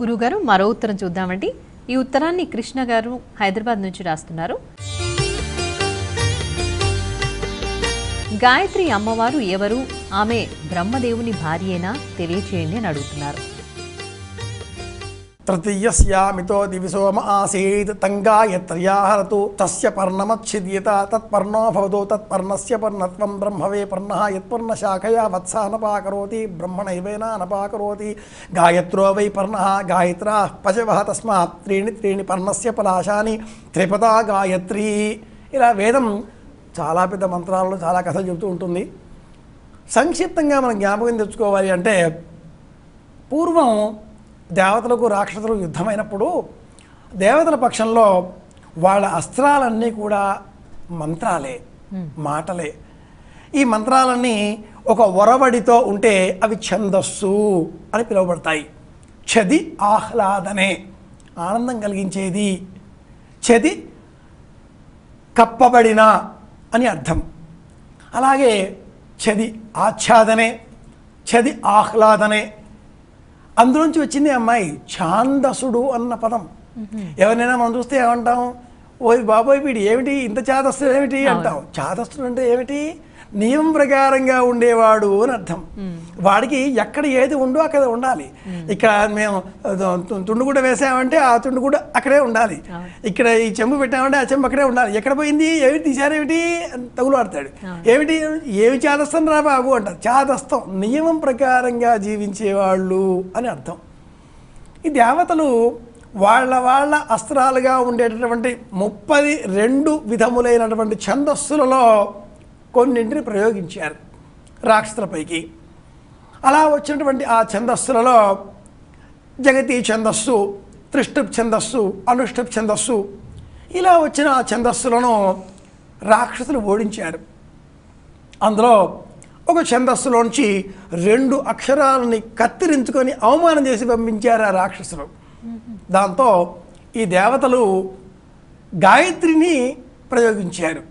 గురుగారు మరో ఉత్తరం చూద్దామండి. ఈ ఉత్తరాన్ని కృష్ణ గారు హైదరాబాద్ నుంచి రాస్తున్నారు. గాయత్రి అమ్మవారు ఎవరు? ఆమె బ్రహ్మదేవుని భార్యేనా? తెలియచేయండి అని అడుగుతున్నారు. తృతీయస్యామితో దివిసోమ ఆసీత్ తంగాయత్ర్యాహరతు తస్య పర్ణమచ్ఛిద్యత తత్పర్ణో భవతు తత్పర్ణస్య పర్ణత్వం బ్రహ్మవే పర్ణః యత్పర్ణశాఖయా వత్సానపాకరోతి బ్రహ్మణైవేనానపాకరోతి గాయత్రో వై పర్ణః గాయత్రా పశవః తస్మాత్ త్రీణి త్రీణి పర్ణస్య పలాశాని త్రిపదా గాయత్రీ. ఇలా వేదం చాలా పెద్ద మంత్రాల్లో చాలా కథలు చెబుతూ ఉంటుంది. సంక్షిప్తంగా మనం జ్ఞాపకం తెచ్చుకోవాలి అంటే, పూర్వం దేవతలకు రాక్షసులకు యుద్ధమైనప్పుడు దేవతల పక్షంలో వాళ్ళ అస్త్రాలన్నీ కూడా మంత్రాలే, మాటలే. ఈ మంత్రాలన్నీ ఒక ఒరవడితో ఉంటే అవి ఛందస్సు అని పిలువబడతాయి. ఛది ఆహ్లాదనే, ఆనందం కలిగించేది. ఛది కప్పబడిన అని అర్థం. అలాగే ఛది ఆచ్ఛాదనే, ఛది ఆహ్లాదనే. అందులోంచి వచ్చింది అమ్మాయి ఛాందసుడు అన్న పదం. ఎవరినైనా మనం చూస్తే ఏమంటాం? ఓయ్ బాబోయ్ వీడు ఏమిటి ఇంత ఛాదస్తుడు ఏమిటి అంటాం. ఛాదస్తుడు అంటే ఏమిటి? నియమం ప్రకారంగా ఉండేవాడు అని అర్థం. వాడికి ఎక్కడ ఏది ఉందో అక్కడ ఉండాలి. ఇక్కడ మేము తుండుగుడ్డ వేసామంటే ఆ తుండుగుడ్డ అక్కడే ఉండాలి. ఇక్కడ ఈ చెంబు పెట్టామంటే ఆ చెంబు అక్కడే ఉండాలి. ఎక్కడ పోయింది, ఏమిటి తీశారేమిటి తగులు ఆడతాడు. ఏమిటి ఏమి చాదస్తం రా బాబు అంటారు. చాదస్తం నియమం ప్రకారంగా జీవించేవాళ్ళు అని అర్థం. ఈ దేవతలు వాళ్ళ అస్త్రాలుగా ఉండేటటువంటి 32 విధములైనటువంటి ఛందస్సులలో కొన్నింటిని ప్రయోగించారు రాక్షసులపైకి. అలా వచ్చినటువంటి ఆ ఛందస్సులలో జగతి ఛందస్సు, త్రిష్టుప్ ఛందస్సు, అనుష్టుప్ ఛందస్సు, ఇలా వచ్చిన ఆ ఛందస్సులను రాక్షసులు ఓడించారు. అందులో ఒక ఛందస్సులోంచి 2 అక్షరాలని కత్తిరించుకొని అవమానం చేసి పంపించారు ఆ రాక్షసులు. దాంతో ఈ దేవతలు గాయత్రిని ప్రయోగించారు.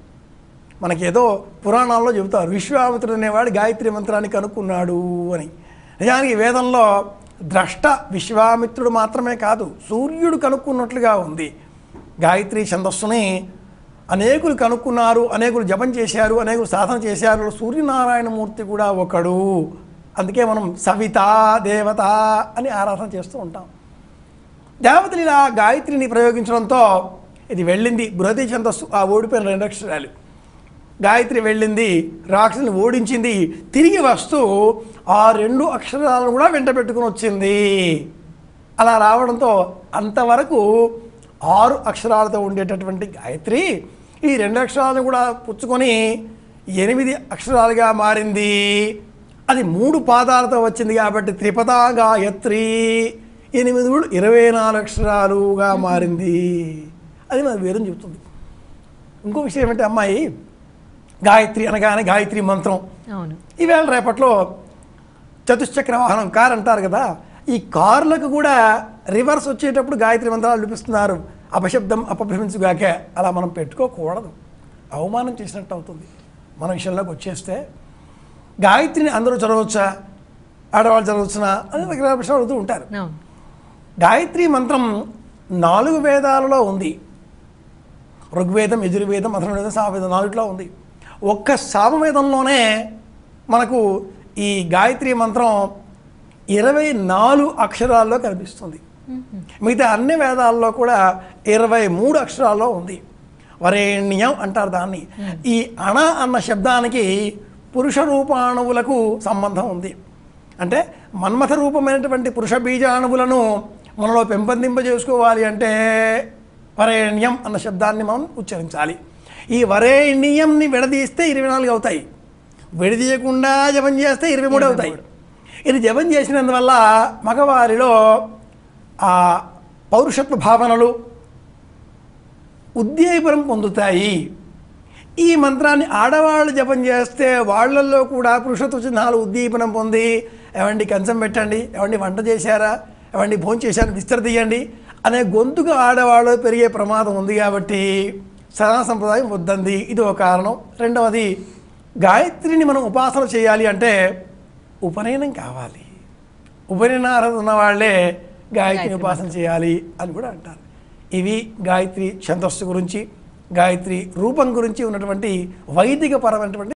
మనకేదో పురాణాల్లో చెబుతారు, విశ్వామిత్రుడు అనేవాడు గాయత్రి మంత్రాన్ని కనుక్కున్నాడు అని. నిజానికి వేదంలో ద్రష్ట విశ్వామిత్రుడు మాత్రమే కాదు, సూర్యుడు కనుక్కున్నట్లుగా ఉంది. గాయత్రి ఛందస్సుని అనేకులు కనుక్కున్నారు, అనేకులు జపం చేశారు, అనేకులు సాధన చేశారు. సూర్యనారాయణమూర్తి కూడా ఒకడు. అందుకే మనం సవిత దేవత అని ఆరాధన చేస్తూ ఉంటాం. దేవతలు ఇలా గాయత్రిని ప్రయోగించడంతో ఇది వెళ్ళింది బృహతి ఛందస్సు, ఆ ఓడిపోయిన 2 అక్షరాలు. గాయత్రి వెళ్ళింది, రాక్షసుని ఓడించింది. తిరిగి వస్తూ ఆ 2 అక్షరాలను కూడా వెంట పెట్టుకుని వచ్చింది. అలా రావడంతో అంతవరకు 6 అక్షరాలతో ఉండేటటువంటి గాయత్రి ఈ 2 అక్షరాలను కూడా పుచ్చుకొని 8 అక్షరాలుగా మారింది. అది 3 పాదాలతో వచ్చింది కాబట్టి త్రిపదా గాయత్రి. 8 24 అక్షరాలుగా మారింది. అది మన వేరం చెబుతుంది. ఇంకో విషయం ఏమంటే, అమ్మాయి గాయత్రి అనగానే గాయత్రి మంత్రం. ఈవేళ రేపట్లో చతుశ్చక్ర వాహనం కార్ అంటారు కదా, ఈ కార్లకు కూడా రివర్స్ వచ్చేటప్పుడు గాయత్రి మంత్రాలు చూపిస్తున్నారు. అపశబ్దం అపభ్రమించుగాక. అలా మనం పెట్టుకోకూడదు, అవమానం చేసినట్టు అవుతుంది. మన విషయంలోకి వచ్చేస్తే గాయత్రిని అందరూ చదవచ్చా, ఆడవాళ్ళు చదవచ్చునా అని రకరకాల ప్రశ్నలు అడుగుతూ ఉంటారు. గాయత్రి మంత్రం 4 వేదాలలో ఉంది. ఋగ్వేదం, యజుర్వేదం, అథర్వవేదం, సామవేదం 4లో ఉంది. ఒక్క సామవేదంలోనే మనకు ఈ గాయత్రి మంత్రం 24 అక్షరాల్లో కనిపిస్తుంది. మిగతా అన్ని వేదాల్లో కూడా 23 అక్షరాల్లో ఉంది. వరేణ్యం అంటారు దాన్ని. ఈ అణ అన్న శబ్దానికి పురుష రూపాణువులకు సంబంధం ఉంది. అంటే మన్మథ రూపమైనటువంటి పురుష బీజాణువులను మనలో పెంపొందింపజేసుకోవాలి అంటే వరేణ్యం అన్న శబ్దాన్ని మనం ఉచ్చరించాలి. ఈ వరేణ్యంని విడదీస్తే 24 అవుతాయి, విడదీయకుండా జపం చేస్తే 23 అవుతాయి. ఇది జపం చేసినందువల్ల మగవారిలో ఆ పౌరుషత్వ భావనలు ఉద్దీపనం పొందుతాయి. ఈ మంత్రాన్ని ఆడవాళ్ళు జపం చేస్తే వాళ్ళల్లో కూడా పురుషత్వ చిహ్నాలు ఉద్దీపనం పొంది, ఏమండి కంచం పెట్టండి, ఏమండి వంట చేశారా, ఏమండి భోజనం చేశారు, విస్తర తీయండి అనే గొంతుకు ఆడవాళ్ళు పెరిగే ప్రమాదం ఉంది. కాబట్టి సదా సంప్రదాయం వద్దంది. ఇది ఒక కారణం. రెండవది, గాయత్రిని మనం ఉపాసన చేయాలి అంటే ఉపనయనం కావాలి. ఉపనయన అర్హత ఉన్న వాళ్ళే గాయత్రిని ఉపాసన చేయాలి అని కూడా అంటారు. ఇవి గాయత్రి ఛందస్సు గురించి, గాయత్రి రూపం గురించి ఉన్నటువంటి వైదిక పరమైనటువంటి